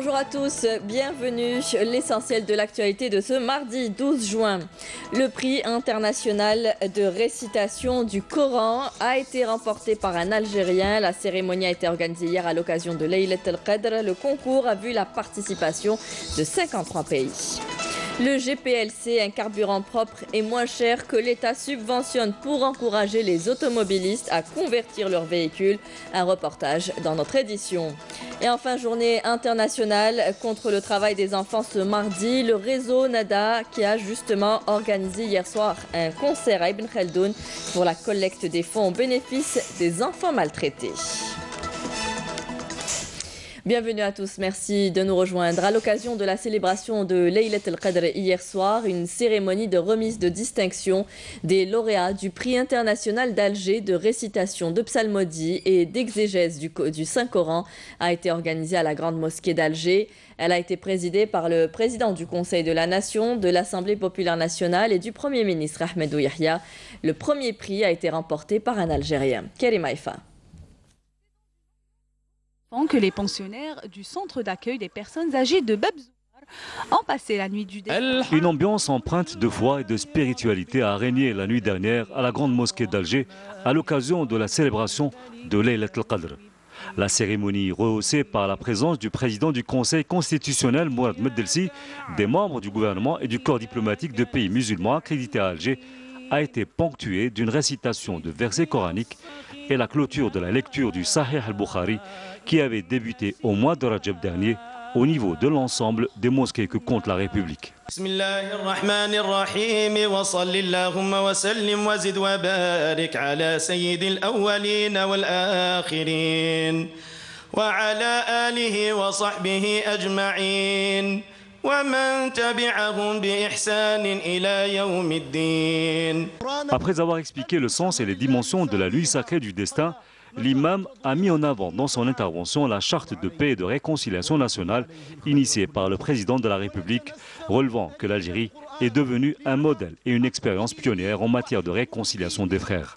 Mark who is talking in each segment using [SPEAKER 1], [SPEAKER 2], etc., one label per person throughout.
[SPEAKER 1] Bonjour à tous, bienvenue. L'essentiel de l'actualité de ce mardi 12 juin. Le prix international de récitation du Coran a été remporté par un Algérien. La cérémonie a été organisée hier à l'occasion de Laylat al-Qadr. Le concours a vu la participation de 53 pays. Le GPLC, un carburant propre et moins cher que l'État subventionne pour encourager les automobilistes à convertir leurs véhicules. Un reportage dans notre édition. Et enfin, journée internationale contre le travail des enfants ce mardi. Le réseau NADA qui a justement organisé hier soir un concert à Ibn Khaldoun pour la collecte des fonds au bénéfice des enfants maltraités. Bienvenue à tous, merci de nous rejoindre. À l'occasion de la célébration de Laylat al-Qadr hier soir, une cérémonie de remise de distinction des lauréats du prix international d'Alger de récitation de psalmodie et d'exégèse du Saint-Coran a été organisée à la Grande Mosquée d'Alger. Elle a été présidée par le président du Conseil de la Nation, de l'Assemblée populaire nationale et du Premier ministre Ahmedou Yahya. Le premier prix a été remporté par un Algérien. Karim Haïfa.
[SPEAKER 2] Que les pensionnaires du centre d'accueil des personnes âgées de Babzouar ont passé la nuit du destin.
[SPEAKER 3] Une ambiance empreinte de foi et de spiritualité a régné la nuit dernière à la Grande Mosquée d'Alger à l'occasion de la célébration de Laylat al-Qadr. La cérémonie, rehaussée par la présence du président du Conseil constitutionnel Mourad Meddelsi, des membres du gouvernement et du corps diplomatique de pays musulmans accrédités à Alger, a été ponctuée d'une récitation de versets coraniques et la clôture de la lecture du Sahih al-Bukhari qui avait débuté au mois de Rajab dernier au niveau de l'ensemble des mosquées que compte la République. Après avoir expliqué le sens et les dimensions de la nuit sacrée du destin, l'imam a mis en avant dans son intervention la charte de paix et de réconciliation nationale initiée par le président de la République, relevant que l'Algérie est devenue un modèle et une expérience pionnière en matière de réconciliation des frères.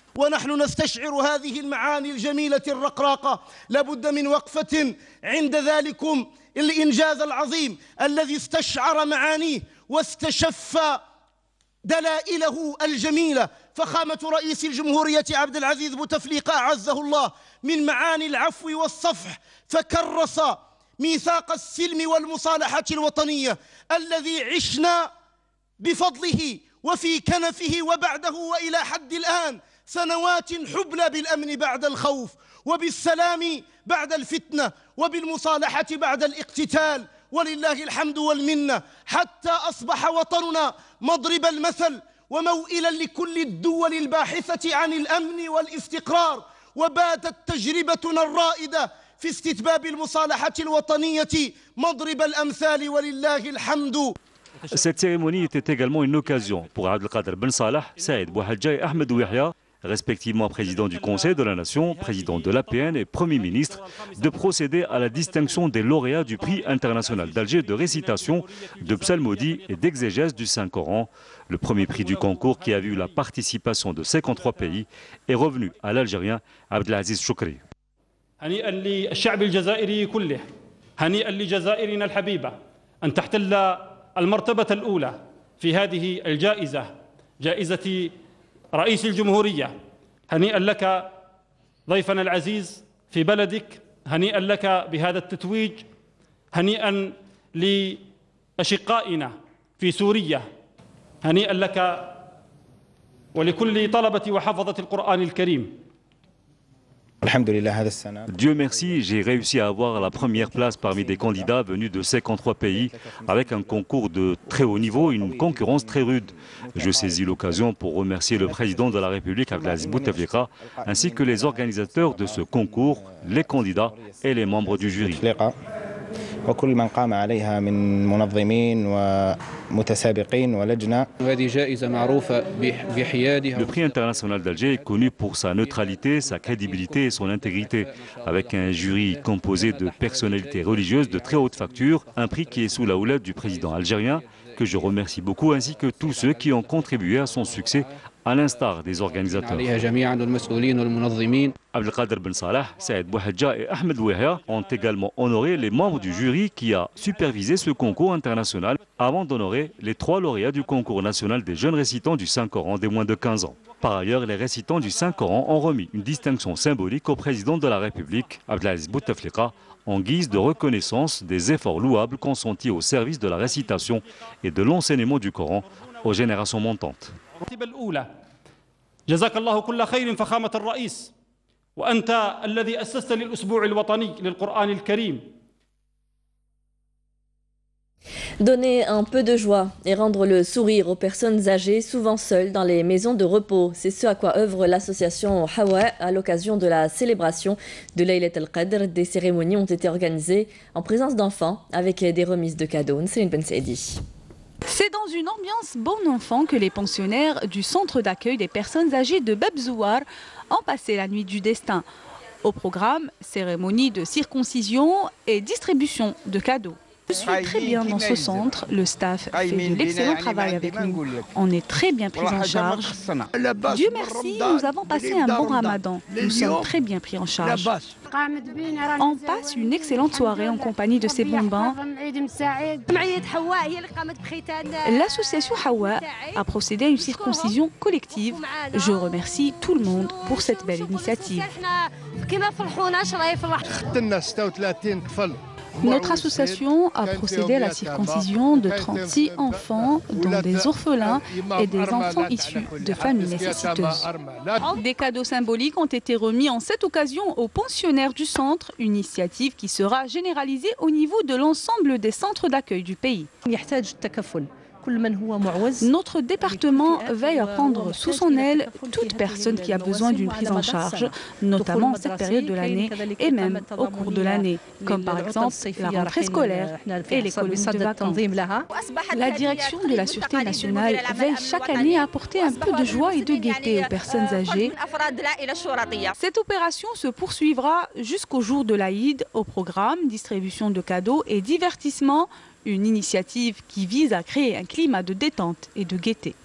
[SPEAKER 4] الإنجاز العظيم الذي استشعر معانيه واستشف دلائله الجميلة فخامة رئيس الجمهورية عبد العزيز بوتفليقة أعزه الله من معاني العفو والصفح فكرس ميثاق السلم والمصالحة الوطنية الذي عشنا بفضله وفي كنفه وبعده وإلى حد الآن سنوات حبلى بالأمن بعد الخوف وبالسلام بعد الفتنة وبالمصالحة بعد الاقتتال ولله الحمد والمنة حتى أصبح وطننا مضرب المثل وموئلا لكل الدول الباحثة عن الأمن والاستقرار وباتت تجربتنا الرائدة في استتباب المصالحة الوطنية مضرب الأمثال ولله الحمد.
[SPEAKER 3] Cette cérémonie était également une occasion pour Abdelkader Ben Salah, Saïd Bouhadja et Ahmedou Yahya, respectivement président du Conseil de la Nation, président de l'APN et Premier ministre, de procéder à la distinction des lauréats du prix international d'Alger de récitation, de psalmodie et d'exégèse du Saint-Coran. Le premier prix du concours, qui a vu la participation de 53 pays, est revenu à l'Algérien Abdelaziz Choukri.
[SPEAKER 5] هنيئا للشعب الجزائري كله، هنيئا لجزائرنا الحبيبة أن تحتل المرتبة الأولى في هذه الجائزة، جائزة رئيس الجمهورية. هنيئا لك ضيفنا العزيز في بلدك، هنيئا لك بهذا التتويج، هنيئا لأشقائنا في سوريا، هنيئا لك ولكل طلبة وحفظة القرآن الكريم.
[SPEAKER 3] Dieu merci, j'ai réussi à avoir la première place parmi des candidats venus de 53 pays avec un concours de très haut niveau, une concurrence très rude. Je saisis l'occasion pour remercier le président de la République, Abdelaziz Bouteflika, ainsi que les organisateurs de ce concours, les candidats et les membres du jury.
[SPEAKER 6] وكل من قام عليها من منظمين ومتسابقين ولجنة.
[SPEAKER 3] Le prix international d'Alger est connu pour sa neutralité, sa crédibilité et son intégrité, avec un jury composé de personnalités religieuses de très haute facture, un prix qui est sous la houlette du président algérien, que je remercie beaucoup, ainsi que tous ceux qui ont contribué à son succès à l'instar des organisateurs. Abdelkader Ben Salah, Saïd Bouhadja et Ahmed Ouéha ont également honoré les membres du jury qui a supervisé ce concours international avant d'honorer les 3 lauréats du concours national des jeunes récitants du Saint-Coran des moins de 15 ans. Par ailleurs, les récitants du Saint-Coran ont remis une distinction symbolique au président de la République, Abdelaziz Bouteflika, en guise de reconnaissance des efforts louables consentis au service de la récitation et de l'enseignement du Coran aux générations montantes.
[SPEAKER 5] جزاك الله كل خير فخامة الرئيس وأنت الذي أسست للأسبوع الوطني للقرآن الكريم.
[SPEAKER 1] Donner un peu de joie et rendre le sourire aux personnes âgées, souvent seules dans les maisons de repos. C'est ce à quoi œuvre l'association Hawa à l'occasion de la célébration de Laylat al-Qadr. Des cérémonies ont été organisées en présence d'enfants avec des remises de cadeaux. Céline Ben Saidi.
[SPEAKER 2] C'est dans une ambiance bon enfant que les pensionnaires du centre d'accueil des personnes âgées de Bab Zouar ont passé la nuit du destin. Au programme, cérémonie de circoncision et distribution de cadeaux. Je suis très bien dans ce centre, le staff fait de l'excellent travail avec nous. On est très bien pris en charge. Dieu merci, nous avons passé un bon ramadan. Nous sommes très bien pris en charge. On passe une excellente soirée en compagnie de ces bambins. L'association Hawa a procédé à une circoncision collective. Je remercie tout le monde pour cette belle initiative. Notre association a procédé à la circoncision de 36 enfants, dont des orphelins et des enfants issus de familles nécessiteuses. Des cadeaux symboliques ont été remis en cette occasion aux pensionnaires du centre, une initiative qui sera généralisée au niveau de l'ensemble des centres d'accueil du pays. Notre département veille à prendre sous son aile toute personne qui a besoin d'une prise en charge, notamment en cette période de l'année et même au cours de l'année, comme par exemple la rentrée scolaire et les colonies de vacances. La direction de la Sûreté nationale veille chaque année à apporter un peu de joie et de gaieté aux personnes âgées. Cette opération se poursuivra jusqu'au jour de l'Aïd. Au programme, distribution de cadeaux et divertissement. Une initiative qui vise à créer un climat de détente et de gaieté.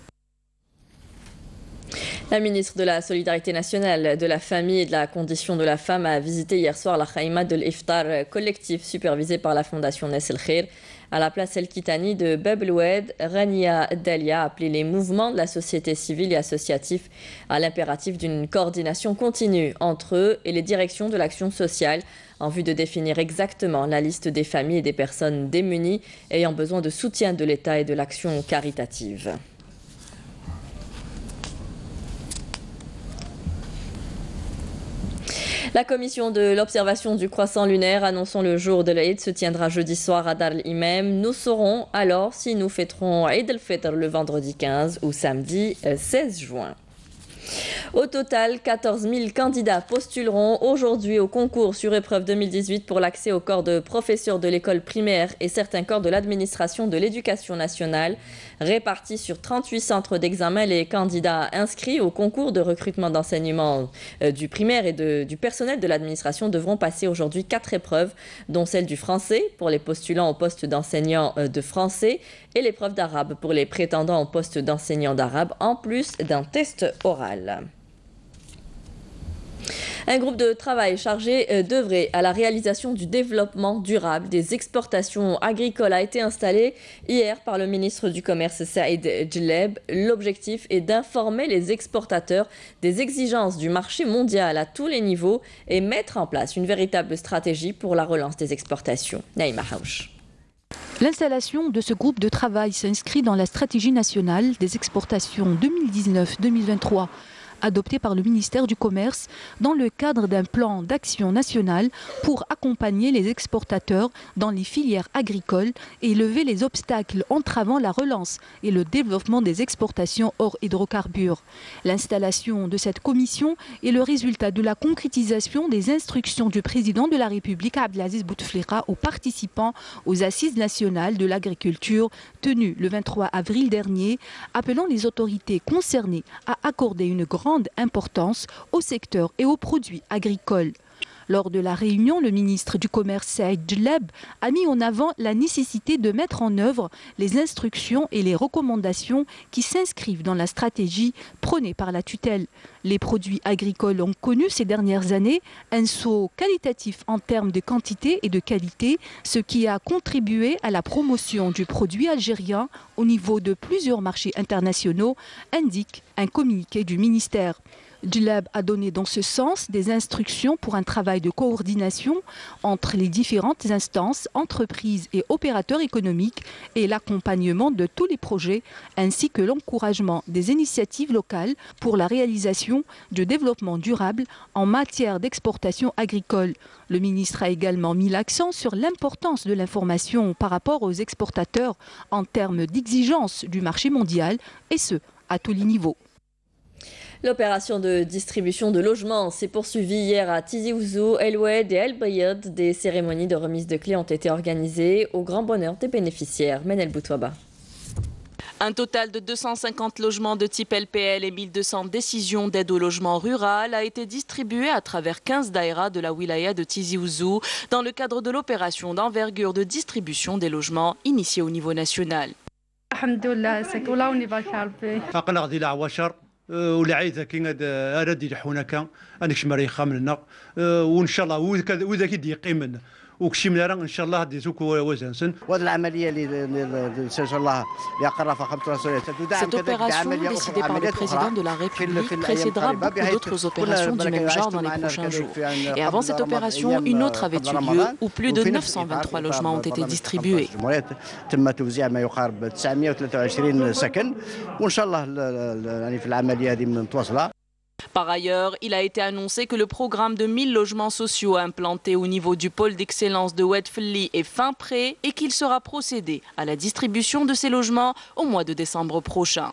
[SPEAKER 1] La ministre de la Solidarité nationale, de la famille et de la condition de la femme a visité hier soir la Khaïma de l'Iftar collectif supervisé par la fondation Nes El Khir. À la place El Kitani de Bab El-Oued, Rania Dalia a appelé les mouvements de la société civile et associatifs à l'impératif d'une coordination continue entre eux et les directions de l'action sociale en vue de définir exactement la liste des familles et des personnes démunies ayant besoin de soutien de l'État et de l'action caritative. La commission de l'observation du croissant lunaire annonçant le jour de l'Aïd se tiendra jeudi soir à Dar el-Imam. Nous saurons alors si nous fêterons Eid el-Fitr le vendredi 15 ou samedi 16 juin. Au total, 14 000 candidats postuleront aujourd'hui au concours sur épreuve 2018 pour l'accès au corps de professeurs de l'école primaire et certains corps de l'administration de l'éducation nationale. Répartis sur 38 centres d'examen, les candidats inscrits au concours de recrutement d'enseignement du primaire et du personnel de l'administration devront passer aujourd'hui 4 épreuves, dont celle du français pour les postulants au poste d'enseignant de français et l'épreuve d'arabe pour les prétendants au poste d'enseignant d'arabe, en plus d'un test oral. Un groupe de travail chargé d'œuvrer à la réalisation du développement durable des exportations agricoles a été installé hier par le ministre du Commerce Saïd Djelleb. L'objectif est d'informer les exportateurs des exigences du marché mondial à tous les niveaux et mettre en place une véritable stratégie pour la relance des exportations. Naïma Haouch.
[SPEAKER 7] L'installation de ce groupe de travail s'inscrit dans la stratégie nationale des exportations 2019-2023. Adopté par le ministère du Commerce dans le cadre d'un plan d'action national pour accompagner les exportateurs dans les filières agricoles et lever les obstacles entravant la relance et le développement des exportations hors hydrocarbures. L'installation de cette commission est le résultat de la concrétisation des instructions du président de la République Abdelaziz Bouteflika aux participants aux Assises nationales de l'agriculture tenues le 23 avril dernier, appelant les autorités concernées à accorder une grande importance au secteur et aux produits agricoles. Lors de la réunion, le ministre du Commerce Saïd Djellab a mis en avant la nécessité de mettre en œuvre les instructions et les recommandations qui s'inscrivent dans la stratégie prônée par la tutelle. Les produits agricoles ont connu ces dernières années un saut qualitatif en termes de quantité et de qualité, ce qui a contribué à la promotion du produit algérien au niveau de plusieurs marchés internationaux, indique un communiqué du ministère. Djellab a donné dans ce sens des instructions pour un travail de coordination entre les différentes instances, entreprises et opérateurs économiques et l'accompagnement de tous les projets ainsi que l'encouragement des initiatives locales pour la réalisation du développement durable en matière d'exportation agricole. Le ministre a également mis l'accent sur l'importance de l'information par rapport aux exportateurs en termes d'exigence du marché mondial et ce, à tous les niveaux.
[SPEAKER 1] L'opération de distribution de logements s'est poursuivie hier à Tizi Ouzou, El Oued et El Bayad. Des cérémonies de remise de clés ont été organisées au grand bonheur des bénéficiaires. Menel Boutouaba.
[SPEAKER 8] Un total de 250 logements de type LPL et 1200 décisions d'aide au logement rural a été distribué à travers 15 daïras de la wilaya de Tizi Ouzou dans le cadre de l'opération d'envergure de distribution des logements initiée au niveau national.
[SPEAKER 9] واللي عايزه كي اراد يلحونا كان انا شماري خاملنا وان شاء الله واذا كي يقيمنا وكشي راه ان شاء الله هذه زوك وزنسن
[SPEAKER 10] وهذه العمليه اللي ان شاء الله اللي قررها خمس رسول
[SPEAKER 8] Cette opération décidée par le président de la République précédera beaucoup d'autres opérations du même genre dans les prochains jours. Et avant cette opération, une autre avait eu lieu où plus de 923 logements ont été distribués.
[SPEAKER 10] تم توزيع ما يقارب 923 سكن وان شاء الله يعني في العمليه هذه متواصله.
[SPEAKER 8] Par ailleurs, il a été annoncé que le programme de 1000 logements sociaux implantés au niveau du pôle d'excellence de Oued Felli est fin prêt et qu'il sera procédé à la distribution de ces logements au mois de décembre prochain.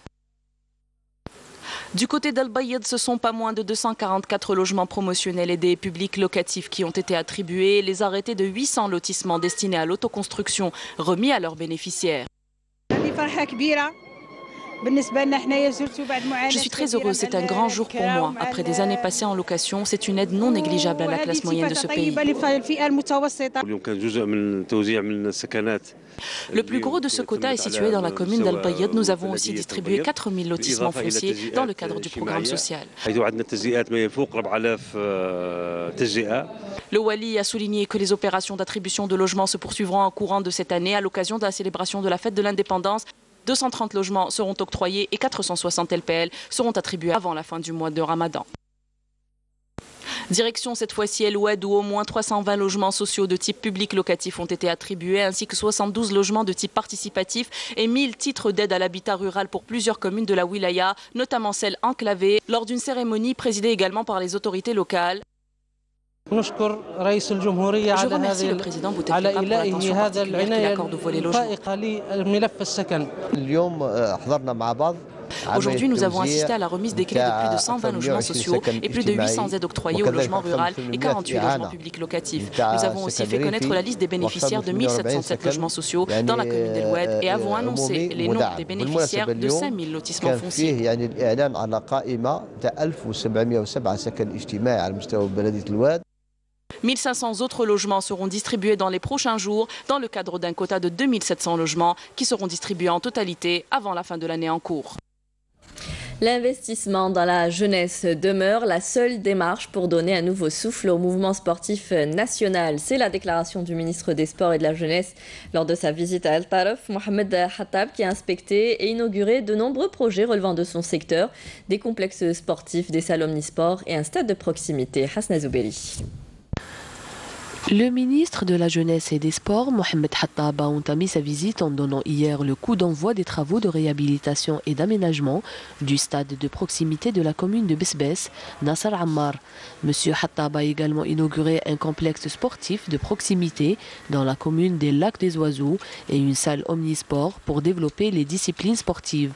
[SPEAKER 8] Du côté d'Al Bayad, ce sont pas moins de 244 logements promotionnels et des publics locatifs qui ont été attribués. Les arrêtés de 800 lotissements destinés à l'autoconstruction remis à leurs bénéficiaires. Je suis très heureuse, c'est un grand jour pour moi. Après des années passées en location, c'est une aide non négligeable à la classe moyenne de ce pays. Le plus gros de ce quota est situé dans la commune d'Al Bayad. Nous avons aussi distribué 4000 lotissements fonciers dans le cadre du programme social. Le Wali a souligné que les opérations d'attribution de logements se poursuivront en courant de cette année à l'occasion de la célébration de la fête de l'indépendance. 230 logements seront octroyés et 460 LPL seront attribués avant la fin du mois de Ramadan. Direction cette fois-ci El Oued où au moins 320 logements sociaux de type public locatif ont été attribués ainsi que 72 logements de type participatif et 1000 titres d'aide à l'habitat rural pour plusieurs communes de la wilaya, notamment celles enclavées, lors d'une cérémonie présidée également par les autorités locales. Je remercie le président Bouteflika pour l'attention particulière qu'il accorde au volet logement. Aujourd'hui, nous avons assisté à la remise des clés de plus de 120 logements sociaux et plus de 800 aides octroyées au logement rural et 48 logements publics locatifs. Nous avons aussi fait connaître la liste des bénéficiaires de 1707 logements sociaux dans la commune d'El Oued et avons annoncé les noms des bénéficiaires de 5000 lotissements fonciers. 1500 autres logements seront distribués dans les prochains jours dans le cadre d'un quota de 2700 logements qui seront distribués en totalité avant la fin de l'année en cours.
[SPEAKER 1] L'investissement dans la jeunesse demeure la seule démarche pour donner un nouveau souffle au mouvement sportif national. C'est la déclaration du ministre des Sports et de la Jeunesse lors de sa visite à Al Taref, Mohamed Hattab, qui a inspecté et inauguré de nombreux projets relevant de son secteur, des complexes sportifs, des salles omnisports et un stade de proximité. Hasna Zouberi.
[SPEAKER 11] Le ministre de la Jeunesse et des Sports, Mohamed Hattab, a entamé sa visite en donnant hier le coup d'envoi des travaux de réhabilitation et d'aménagement du stade de proximité de la commune de Besbès, Nasser Ammar. Monsieur Hattab a également inauguré un complexe sportif de proximité dans la commune des Lacs des Oiseaux et une salle omnisport pour développer les disciplines sportives.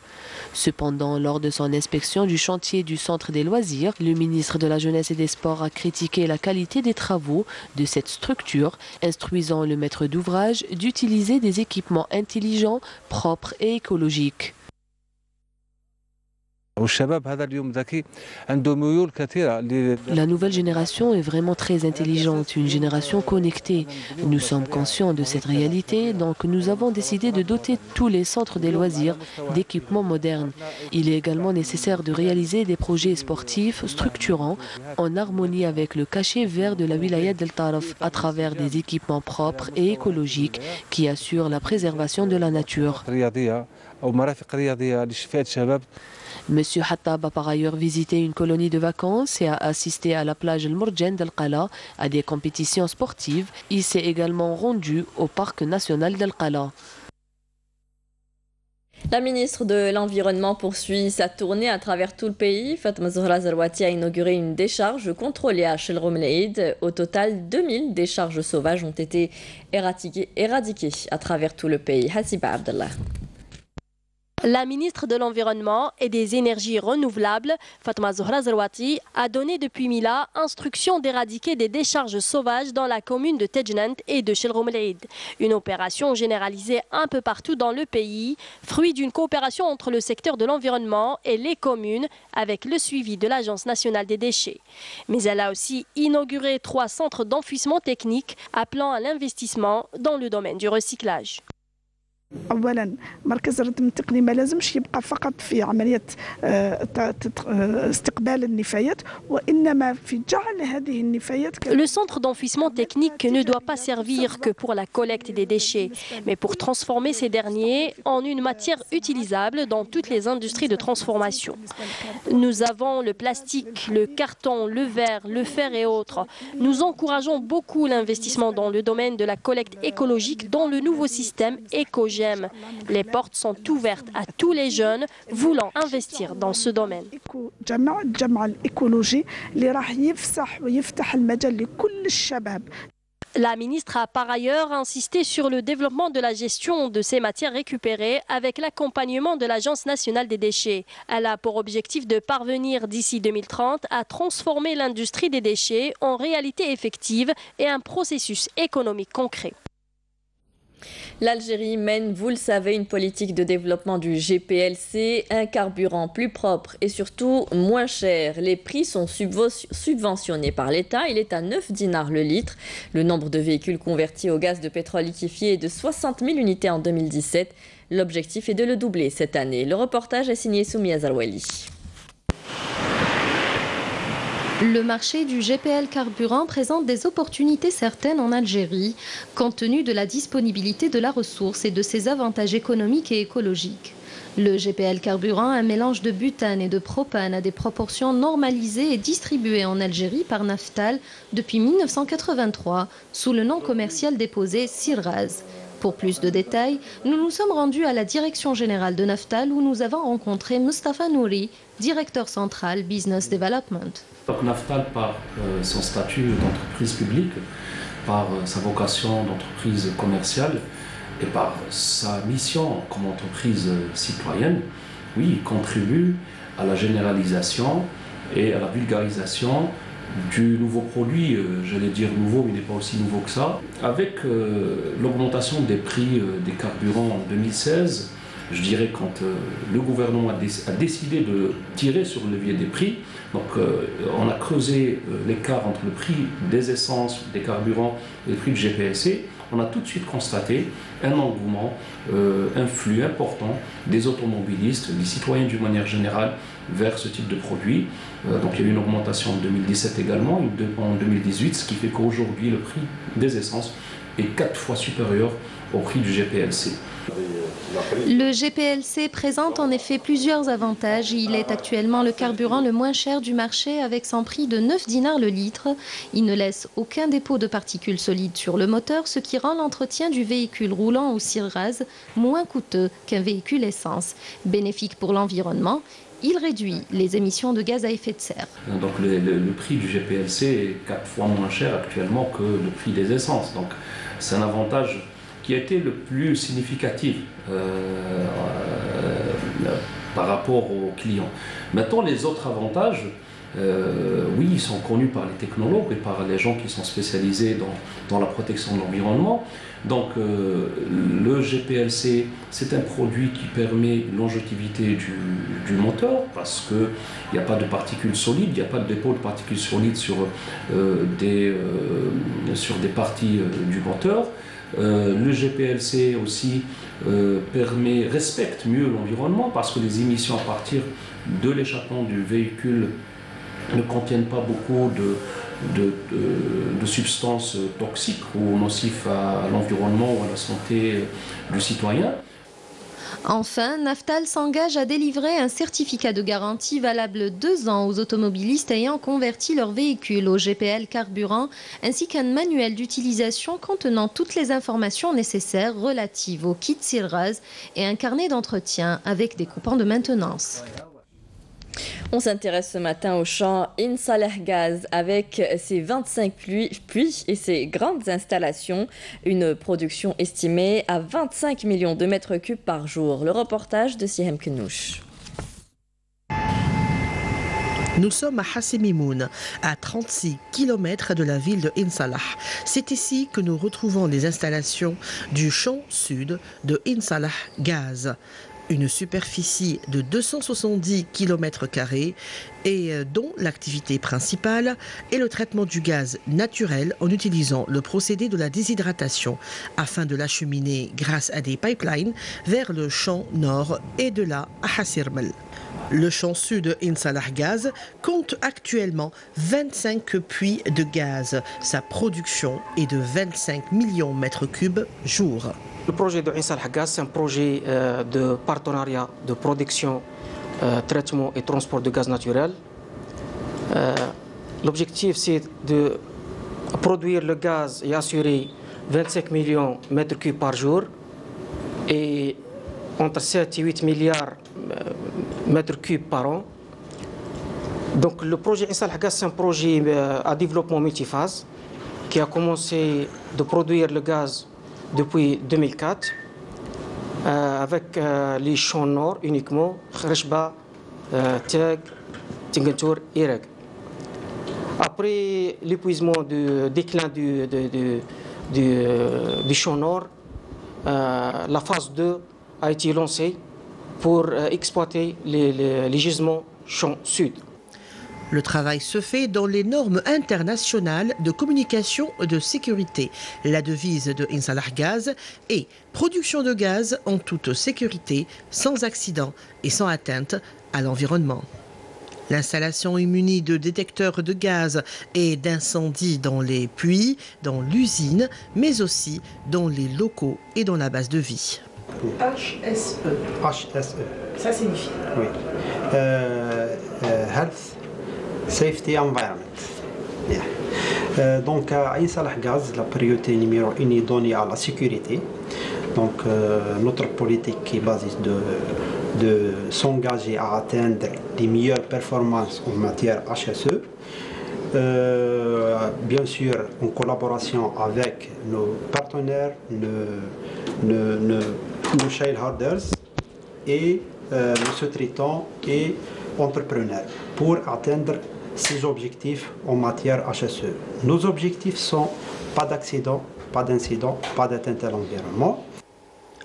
[SPEAKER 11] Cependant, lors de son inspection du chantier du centre des loisirs, le ministre de la Jeunesse et des Sports a critiqué la qualité des travaux de cette structure, instruisant le maître d'ouvrage d'utiliser des équipements intelligents, propres et écologiques. La nouvelle génération est vraiment très intelligente, une génération connectée. Nous sommes conscients de cette réalité, donc nous avons décidé de doter tous les centres des loisirs d'équipements modernes. Il est également nécessaire de réaliser des projets sportifs structurants en harmonie avec le cachet vert de la wilaya d'El Taraf à travers des équipements propres et écologiques qui assurent la préservation de la nature. Monsieur Hattab a par ailleurs visité une colonie de vacances et a assisté à la plage El Mourjan d'El Qala à des compétitions sportives. Il s'est également rendu au parc national d'El Qala.
[SPEAKER 1] La ministre de l'Environnement poursuit sa tournée à travers tout le pays. Fatma Zohra Zarwati a inauguré une décharge contrôlée à Shel Romleid. Au total, 2000 décharges sauvages ont été éradiquées à travers tout le pays. Hasiba Abdallah.
[SPEAKER 12] La ministre de l'Environnement et des Énergies renouvelables, Fatma Zohra Zarwati, a donné depuis Mila instruction d'éradiquer des décharges sauvages dans la commune de Tejnant et de Shel Romleid. Une opération généralisée un peu partout dans le pays, fruit d'une coopération entre le secteur de l'environnement et les communes avec le suivi de l'Agence nationale des déchets. Mais elle a aussi inauguré 3 centres d'enfouissement technique appelant à l'investissement dans le domaine du recyclage.
[SPEAKER 13] اولا مركز الردم التقني ما لازمش يبقى فقط في عمليه استقبال النفايات وانما في جعل هذه النفايات.
[SPEAKER 12] Le centre d'enfouissement technique ne doit pas servir que pour la collecte des déchets, mais pour transformer ces derniers en une matière utilisable dans toutes les industries de transformation. Nous avons le plastique, le carton, le verre, le fer et autres. Nous encourageons beaucoup l'investissement dans le domaine de la collecte écologique dans le nouveau système EcoGem. Les portes sont ouvertes à tous les jeunes voulant investir dans ce domaine. La ministre a par ailleurs insisté sur le développement de la gestion de ces matières récupérées avec l'accompagnement de l'Agence nationale des déchets. Elle a pour objectif de parvenir d'ici 2030 à transformer l'industrie des déchets en réalité effective et un processus économique concret.
[SPEAKER 1] L'Algérie mène, vous le savez, une politique de développement du GPLC, un carburant plus propre et surtout moins cher. Les prix sont subventionnés par l'État. Il est à 9 dinars le litre. Le nombre de véhicules convertis au gaz de pétrole liquéfié est de 60 000 unités en 2017. L'objectif est de le doubler cette année. Le reportage est signé Soumia Zaroueli.
[SPEAKER 14] Le marché du GPL carburant présente des opportunités certaines en Algérie, compte tenu de la disponibilité de la ressource et de ses avantages économiques et écologiques. Le GPL carburant, un mélange de butane et de propane à des proportions normalisées, est distribué en Algérie par Naftal depuis 1983 sous le nom commercial déposé Sirraz. Pour plus de détails, nous nous sommes rendus à la direction générale de Naftal où nous avons rencontré Mustafa Nouri, directeur central Business Development.
[SPEAKER 15] Donc Naftal, par son statut d'entreprise publique, par sa vocation d'entreprise commerciale et par sa mission comme entreprise citoyenne, oui, contribue à la généralisation et à la vulgarisation du nouveau produit, j'allais dire nouveau, mais il n'est pas aussi nouveau que ça. Avec l'augmentation des prix des carburants en 2016, je dirais quand le gouvernement a décidé de tirer sur le levier des prix, donc on a creusé l'écart entre le prix des essences, des carburants et le prix du GPLC, on a tout de suite constaté un engouement, un flux important des automobilistes, des citoyens d'une manière générale vers ce type de produit. Donc il y a eu une augmentation en 2017 également, en 2018, ce qui fait qu'aujourd'hui le prix des essences est 4 fois supérieur au prix du GPLC.
[SPEAKER 14] Le GPLC présente en effet plusieurs avantages. Il est actuellement le carburant le moins cher du marché avec son prix de 9 dinars le litre. Il ne laisse aucun dépôt de particules solides sur le moteur, ce qui rend l'entretien du véhicule roulant au Sirraz moins coûteux qu'un véhicule essence. Bénéfique pour l'environnement, il réduit les émissions de gaz à effet de serre.
[SPEAKER 15] Donc le prix du GPLC est 4 fois moins cher actuellement que le prix des essences. Donc c'est un avantage qui a été le plus significatif par rapport aux clients. Maintenant, les autres avantages, oui, ils sont connus par les technologues et par les gens qui sont spécialisés dans la protection de l'environnement. Donc le GPLC, c'est un produit qui permet longévité du moteur parce qu'il n'y a pas de particules solides, il n'y a pas de dépôt de particules solides sur des parties du moteur. Le GPLC aussi respecte mieux l'environnement parce que les émissions à partir de l'échappement du véhicule ne contiennent pas beaucoup de substances toxiques ou nocives à l'environnement ou à la santé du citoyen.
[SPEAKER 14] Enfin, Naftal s'engage à délivrer un certificat de garantie valable 2 ans aux automobilistes ayant converti leur véhicule au GPL carburant, ainsi qu'un manuel d'utilisation contenant toutes les informations nécessaires relatives au kit Sirraz et un carnet d'entretien avec des coupons de maintenance.
[SPEAKER 1] On s'intéresse ce matin au champ Insalah Gaz avec ses 25 puits et ses grandes installations. Une production estimée à 25 millions de mètres cubes par jour. Le reportage de Sihem Kenouch.
[SPEAKER 16] Nous sommes à Hassemimoun, à 36 km de la ville de Insalah. C'est ici que nous retrouvons les installations du champ sud de Insalah Gaz. Une superficie de 270 km² et dont l'activité principale est le traitement du gaz naturel en utilisant le procédé de la déshydratation afin de l'acheminer grâce à des pipelines vers le champ nord et de là à Hassirmel. Le champ sud Insalah Gaz compte actuellement 25 puits de gaz. Sa production est de 25 millions de mètres cubes jour.
[SPEAKER 17] Le projet de Insalah Gaz, c'est un projet de partenariat de production, traitement et transport de gaz naturel. L'objectif, c'est de produire le gaz et assurer 25 millions de mètres cubes par jour et entre 7 et 8 milliards de mètres cubes par an. Donc le projet Insalah Gaz, c'est un projet à développement multiphase qui a commencé de produire le gaz depuis 2004, avec les champs nord uniquement, Khreshba, Teg, Tingentour et Reg. Après l'épuisement du déclin du champ nord, la phase 2 a été lancée pour exploiter les gisements champ sud.
[SPEAKER 16] Le travail se fait dans les normes internationales de communication de sécurité. La devise de Insalah Gaz est « Production de gaz en toute sécurité, sans accident et sans atteinte à l'environnement ». L'installation est munie de détecteurs de gaz et d'incendie dans les puits, dans l'usine, mais aussi dans les locaux et dans la base de vie.
[SPEAKER 18] HSE. HSE. Ça signifie? Oui. Health, Safety Environment. Donc à Insalah Gaz, la priorité numéro 1 est donnée à la sécurité. Donc notre politique qui est basée de s'engager à atteindre les meilleures performances en matière HSE. Bien sûr en collaboration avec nos partenaires, nos shareholders et nos sous-traitants et entrepreneurs pour atteindre ces objectifs en matière HSE. Nos objectifs sont pas d'accident, pas d'incident, pas d'atteinte à l'environnement.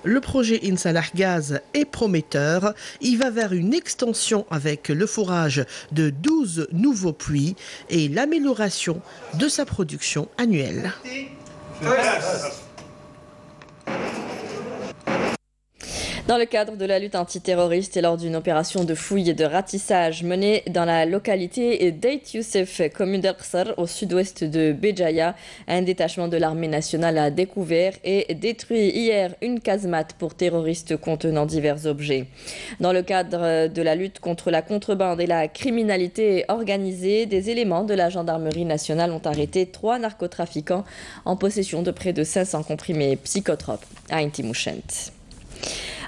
[SPEAKER 16] Le projet Insalah Gaz est prometteur. Il va vers une extension avec le forage de 12 nouveaux puits et l'amélioration de sa production annuelle.
[SPEAKER 1] Dans le cadre de la lutte antiterroriste et lors d'une opération de fouille et de ratissage menée dans la localité d'Eit Youssef, commune d'Aqsar, au sud-ouest de Béjaïa, un détachement de l'armée nationale a découvert et détruit hier une casemate pour terroristes contenant divers objets. Dans le cadre de la lutte contre la contrebande et la criminalité organisée, des éléments de la gendarmerie nationale ont arrêté 3 narcotrafiquants en possession de près de 500 comprimés psychotropes à Inti Mouchent.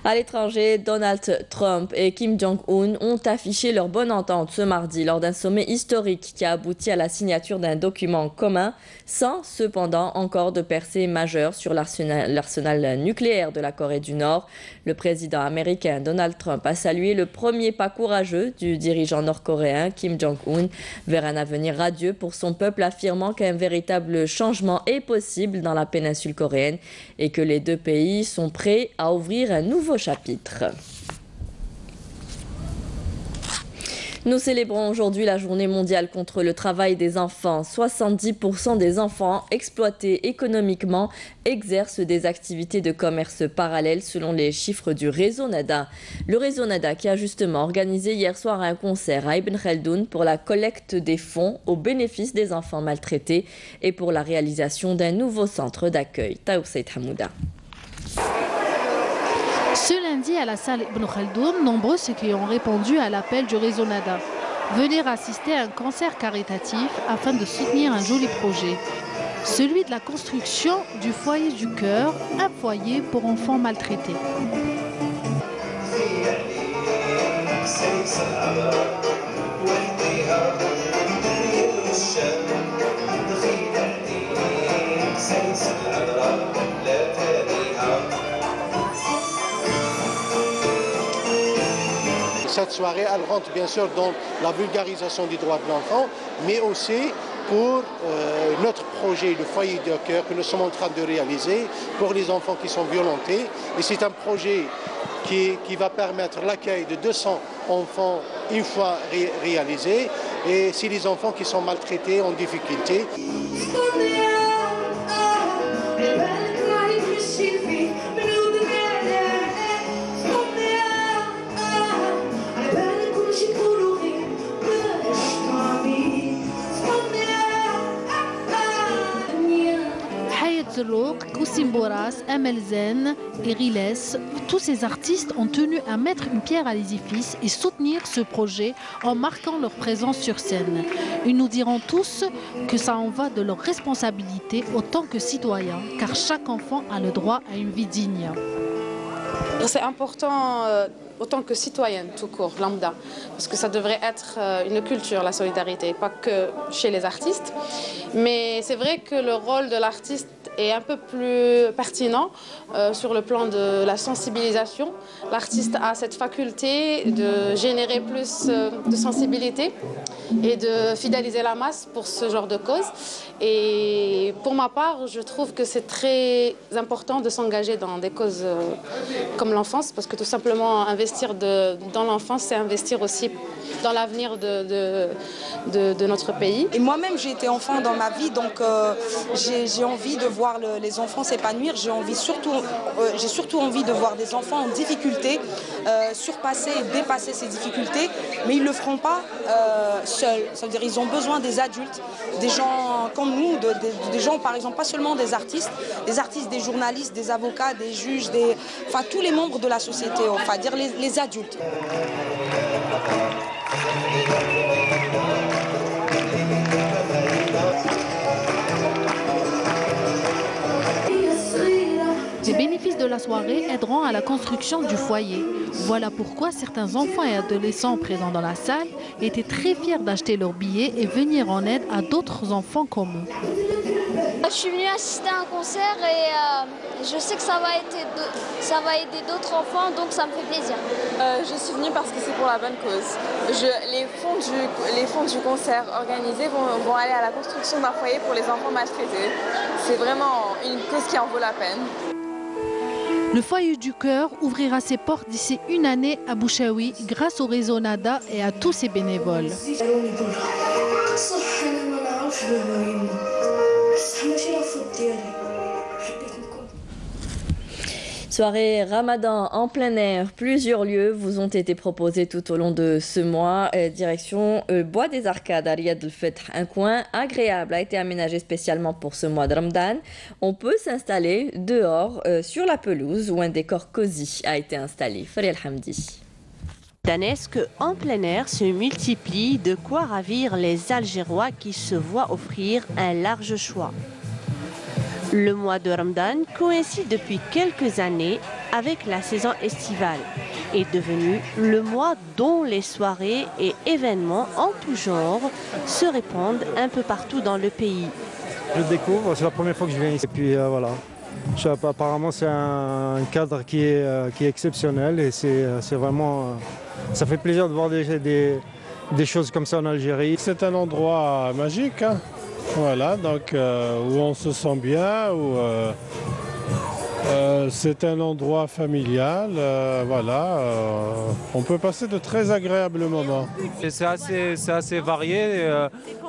[SPEAKER 1] À l'étranger, Donald Trump et Kim Jong-un ont affiché leur bonne entente ce mardi lors d'un sommet historique qui a abouti à la signature d'un document commun, sans cependant encore de percée majeure sur l'arsenal nucléaire de la Corée du Nord. Le président américain Donald Trump a salué le premier pas courageux du dirigeant nord-coréen Kim Jong-un vers un avenir radieux pour son peuple, affirmant qu'un véritable changement est possible dans la péninsule coréenne et que les deux pays sont prêts à ouvrir un nouveau chapitre. Nous célébrons aujourd'hui la journée mondiale contre le travail des enfants. 70% des enfants exploités économiquement exercent des activités de commerce parallèles selon les chiffres du réseau NADA. Le réseau NADA qui a justement organisé hier soir un concert à Ibn Khaldoun pour la collecte des fonds au bénéfice des enfants maltraités et pour la réalisation d'un nouveau centre d'accueil. Taoussaïd Hamouda.
[SPEAKER 7] Ce lundi, à la salle Ibn Khaldoun, nombreux ceux qui ont répondu à l'appel du réseau NADA. Venir assister à un concert caritatif afin de soutenir un joli projet. Celui de la construction du foyer du cœur, un foyer pour enfants maltraités.
[SPEAKER 19] Cette soirée, elle rentre bien sûr dans la vulgarisation des droits de l'enfant, mais aussi pour notre projet, le foyer de cœur que nous sommes en train de réaliser pour les enfants qui sont violentés. Et c'est un projet qui va permettre l'accueil de 200 enfants une fois réalisé. Et c'est les enfants qui sont maltraités, en difficulté.
[SPEAKER 7] Koussim Boras, Amel Zen et Riles, tous ces artistes ont tenu à mettre une pierre à l'édifice et soutenir ce projet en marquant leur présence sur scène. Ils nous diront tous que ça en va de leur responsabilité autant que citoyens, car chaque enfant a le droit à une vie digne.
[SPEAKER 20] C'est important autant que citoyenne tout court, lambda, parce que ça devrait être une culture, la solidarité, pas que chez les artistes. Mais c'est vrai que le rôle de l'artiste est un peu plus pertinent sur le plan de la sensibilisation. L'artiste a cette faculté de générer plus de sensibilité et de fidéliser la masse pour ce genre de cause. Et pour ma part, je trouve que c'est très important de s'engager dans des causes comme l'enfance, parce que tout simplement investir dans l'enfance, c'est investir aussi dans l'avenir de notre pays.
[SPEAKER 21] Et moi-même, j'ai été enfant dans ma vie, donc j'ai envie de voir les enfants s'épanouir. J'ai surtout envie de voir des enfants en difficulté surpasser et dépasser ces difficultés, mais ils ne le feront pas seuls. Ça veut dire qu'ils ont besoin des adultes, des gens comme nous, des gens, par exemple, pas seulement des artistes, des journalistes, des avocats, des juges, enfin tous les membres de la société, enfin dire les adultes.
[SPEAKER 7] Les bénéfices de la soirée aideront à la construction du foyer. Voilà pourquoi certains enfants et adolescents présents dans la salle étaient très fiers d'acheter leurs billets et venir en aide à d'autres enfants comme eux.
[SPEAKER 22] Je suis venue assister à un concert et je sais que ça va aider d'autres enfants, donc ça me fait plaisir.
[SPEAKER 23] Je suis venue parce que c'est pour la bonne cause. Les fonds du concert organisé vont aller à la construction d'un foyer pour les enfants maltraités. C'est vraiment une cause qui en vaut la peine.
[SPEAKER 7] Le foyer du cœur ouvrira ses portes d'ici une année à Bouchaoui grâce au réseau NADA et à tous ses bénévoles.
[SPEAKER 1] Soirée Ramadan en plein air, plusieurs lieux vous ont été proposés tout au long de ce mois. Direction Bois des Arcades à Riyad el-Feth. Un coin agréable a été aménagé spécialement pour ce mois de Ramadan. On peut s'installer dehors sur la pelouse où un décor cosy a été installé. Faria Hamdi.
[SPEAKER 24] Danesque en plein air se multiplient, de quoi ravir les Algérois qui se voient offrir un large choix. Le mois de Ramadan coïncide depuis quelques années avec la saison estivale et est devenu le mois dont les soirées et événements en tout genre se répandent un peu partout dans le pays.
[SPEAKER 3] Je découvre, c'est la première fois que je viens ici. Et puis voilà, apparemment c'est un cadre qui est exceptionnel et c'est vraiment, ça fait plaisir de voir des choses comme ça en Algérie.
[SPEAKER 4] C'est un endroit magique, hein. Voilà, donc où on se sent bien, où c'est un endroit familial, voilà, on peut passer de très agréables moments.
[SPEAKER 5] C'est assez varié,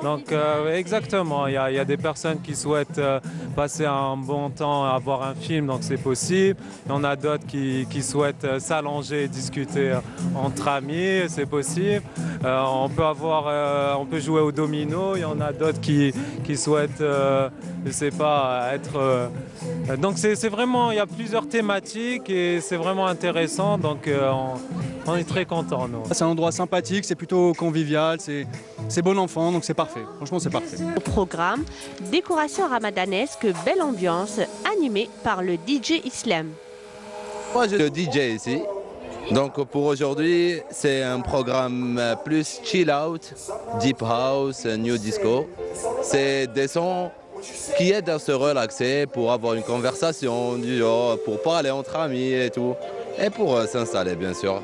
[SPEAKER 5] donc exactement, il y a des personnes qui souhaitent passer un bon temps à voir un film, donc c'est possible. Il y en a d'autres qui souhaitent s'allonger et discuter entre amis, c'est possible. On peut jouer au domino, il y en a d'autres qui souhaitent, je sais pas, être... donc c'est vraiment, il y a plusieurs thématiques et c'est vraiment intéressant, donc on est très contents, nous.
[SPEAKER 6] C'est un endroit sympathique, c'est plutôt convivial, c'est bon enfant, donc c'est parfait. Franchement, c'est parfait.
[SPEAKER 24] Au programme, décoration ramadanesque, belle ambiance, animée par le DJ Islam.
[SPEAKER 25] Moi, je suis le DJ ici. Donc pour aujourd'hui, c'est un programme plus chill out, deep house, new disco. C'est des sons qui aident à se relaxer pour avoir une conversation, pour parler entre amis et tout. Et pour s'installer, bien sûr.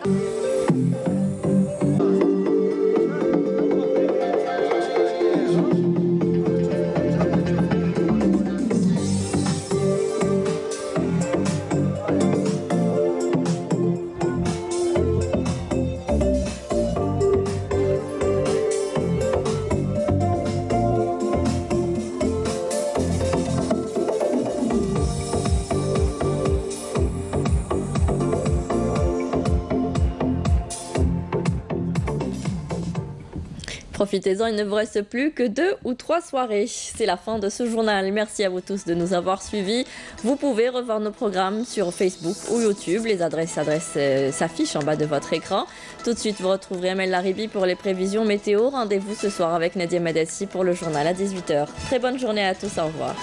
[SPEAKER 1] Profitez-en, il ne vous reste plus que 2 ou 3 soirées. C'est la fin de ce journal. Merci à vous tous de nous avoir suivis. Vous pouvez revoir nos programmes sur Facebook ou YouTube. Les adresses s'affichent en bas de votre écran. Tout de suite, vous retrouverez Amel Laribi pour les prévisions météo. Rendez-vous ce soir avec Nadia Madassi pour le journal à 18h. Très bonne journée à tous, au revoir.